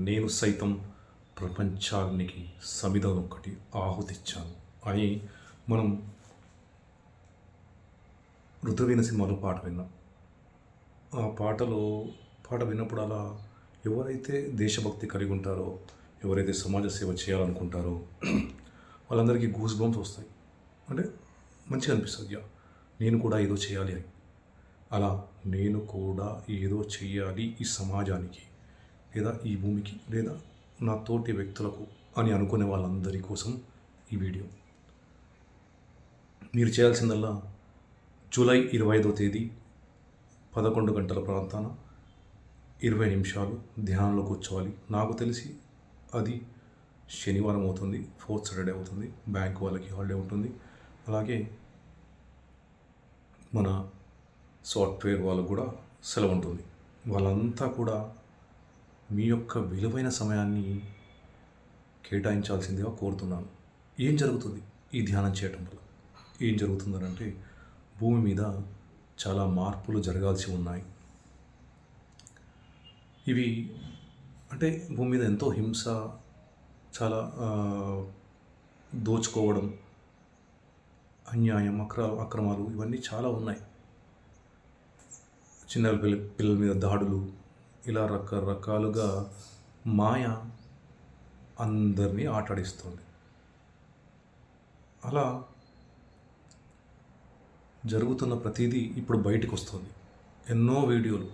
నేను సైతం ప్రపంచానికి సమిధం ఒకటి ఆహుతిచ్చాను అని మనం రుద్రవీణ సినిమాలో పాట విన్నాం. ఆ పాట విన్నప్పుడు అలా ఎవరైతే దేశభక్తి కలిగి ఉంటారో, ఎవరైతే సమాజ సేవ చేయాలనుకుంటారో వాళ్ళందరికీ గూస్ బంప్స్ వస్తాయి. అంటే మంచిగా అనిపిస్తుంది, యా నేను కూడా ఏదో చేయాలి అని. అలా నేను కూడా ఏదో చెయ్యాలి ఈ సమాజానికి, లేదా ఈ భూమికి, లేదా నా తోటి వ్యక్తులకు అని అనుకునే వాళ్ళందరి కోసం ఈ వీడియో. మీరు చేయాల్సిందల్లా జూలై 25వ తేదీ 11 గంటల ప్రాంతాన 20 నిమిషాలు ధ్యానంలో కూర్చోవాలి. నాకు తెలిసి అది శనివారం అవుతుంది, 4th సాటర్డే అవుతుంది, బ్యాంక్ వాళ్ళకి హాలిడే ఉంటుంది. అలాగే మన సాఫ్ట్వేర్ వాళ్ళకు కూడా సెలవు ఉంటుంది. వాళ్ళంతా కూడా మీ యొక్క విలువైన సమయాన్ని కేటాయించాల్సిందిగా కోరుతున్నాను. ఏం జరుగుతుంది ఈ ధ్యానం చేయటం వల్ల? ఏం జరుగుతుందనంటే, భూమి మీద చాలా మార్పులు జరగాల్సి ఉన్నాయి. ఇవి అంటే భూమి మీద ఎంతో హింస, చాలా దోచుకోవడం, అన్యాయం, అక్రమాలు ఇవన్నీ చాలా ఉన్నాయి. చిన్న పిల్లల మీద దాడులు, ఇలా రకరకాలుగా మాయ అందరినీ ఆటాడిస్తుంది. అలా జరుగుతున్న ప్రతిదీ ఇప్పుడు బయటకు వస్తుంది. ఎన్నో వీడియోలు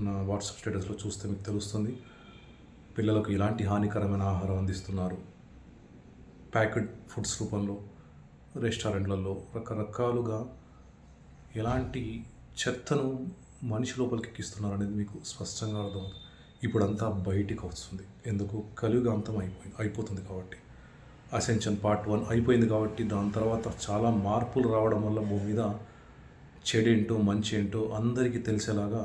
నా వాట్సాప్ స్టేటస్లో చూస్తే మీకు తెలుస్తుంది. పిల్లలకు ఎలాంటి హానికరమైన ఆహారం అందిస్తున్నారు, ప్యాకెట్ ఫుడ్స్ రూపంలో రెస్టారెంట్లలో రకరకాలుగా ఎలాంటి చెత్తను మనిషి లోపలికి ఎక్కిస్తున్నారు అనేది మీకు స్పష్టంగా అర్థమవుతుంది. ఇప్పుడంతా బయటికి వస్తుంది. ఎందుకు? కలియుగ అంతం అయిపోతుంది కాబట్టి. అసెన్షన్ పార్ట్ 1 అయిపోయింది కాబట్టి దాని తర్వాత చాలా మార్పులు రావడం వల్ల భూమి మీద చెడేంటో మంచి ఏంటో అందరికీ తెలిసేలాగా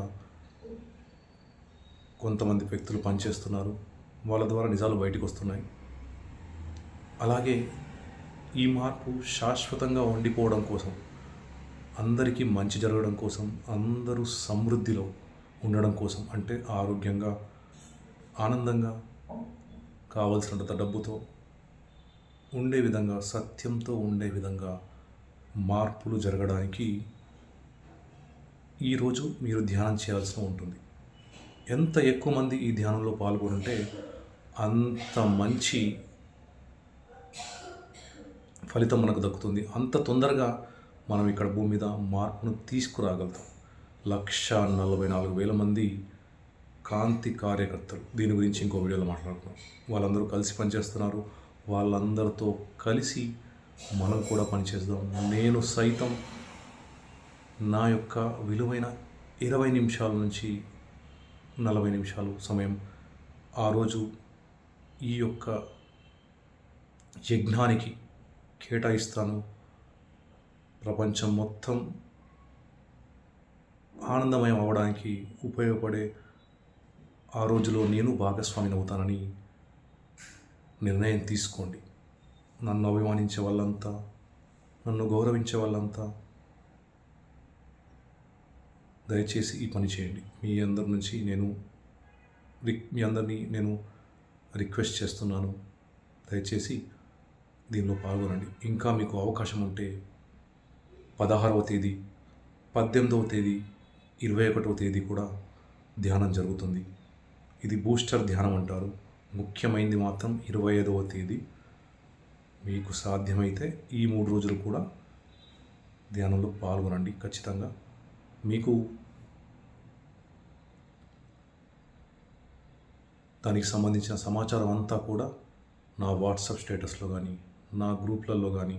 కొంతమంది వ్యక్తులు పనిచేస్తున్నారు. వాళ్ళ ద్వారా నిజాలు బయటకు వస్తున్నాయి. అలాగే ఈ మార్పు శాశ్వతంగా ఉండిపోవడం కోసం, అందరికీ మంచి జరగడం కోసం, అందరూ సమృద్ధిలో ఉండడం కోసం, అంటే ఆరోగ్యంగా, ఆనందంగా, కావలసినంత డబ్బుతో ఉండే విధంగా, సత్యంతో ఉండే విధంగా మార్పులు జరగడానికి ఈరోజు మీరు ధ్యానం చేయాల్సి ఉంటుంది. ఎంత ఎక్కువ మంది ఈ ధ్యానంలో పాల్గొంటే అంత మంచి ఫలితం మనకు దక్కుతుంది. అంత తొందరగా మనం ఇక్కడ భూమి మీద మార్పును తీసుకురాగలుగుతాం. 1,44,000 మంది కాంతి కార్యకర్తలు, దీని గురించి ఇంకో వీడియోలో మాట్లాడుతున్నాం. వాళ్ళందరూ కలిసి పనిచేస్తున్నారు. వాళ్ళందరితో కలిసి మనం కూడా పనిచేద్దాం. నేను సైతం నా యొక్క విలువైన 20 నిమిషాల నుంచి 40 నిమిషాలు సమయం ఆ రోజు ఈ యొక్క యజ్ఞానికి కేటాయిస్తాను. ప్రపంచం మొత్తం ఆనందమయం అవ్వడానికి ఉపయోగపడే ఆ రోజులో నేను భాగస్వామిని అవుతానని నిర్ణయం తీసుకోండి. నన్ను అభిమానించే వాళ్ళంతా, నన్ను గౌరవించే వాళ్ళంతా దయచేసి ఈ పని చేయండి. మీ అందరినీ నేను రిక్వెస్ట్ చేస్తున్నాను. దయచేసి దీనిలో పాల్గొనండి. ఇంకా మీకు అవకాశం ఉంటే 16వ తేదీ, 18వ తేదీ, 21వ తేదీ కూడా ధ్యానం జరుగుతుంది. ఇది బూస్టర్ ధ్యానం అంటారు. ముఖ్యమైనది మాత్రం 25వ తేదీ. మీకు సాధ్యమైతే ఈ 3 రోజులు కూడా ధ్యానంలో పాల్గొనండి. ఖచ్చితంగా మీకు దానికి సంబంధించిన సమాచారం అంతా కూడా నా వాట్సాప్ స్టేటస్లో కానీ, నా గ్రూప్లలో కానీ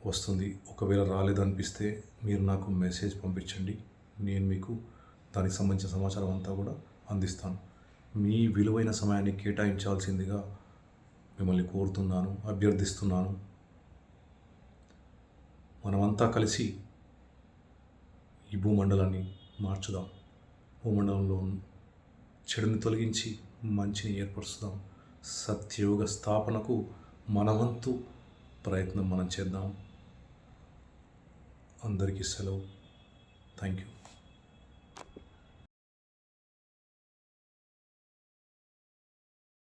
వస్తుంది. ఒకవేళ రాలేదనిపిస్తే మీరు నాకు మెసేజ్ పంపించండి. నేను మీకు దానికి సంబంధించిన సమాచారం అంతా కూడా అందిస్తాను. మీ విలువైన సమయాన్ని కేటాయించాల్సిందిగా మిమ్మల్ని కోరుతున్నాను, అభ్యర్థిస్తున్నాను. మనమంతా కలిసి ఈ భూమండలాన్ని మార్చుదాం. భూమండలంలో చెడుని తొలగించి మంచిని ఏర్పరుస్తాం. సత్యయుగ స్థాపనకు మనవంతు ప్రయత్నం మనం చేద్దాం. అందరికీ సెలవు. Thank you.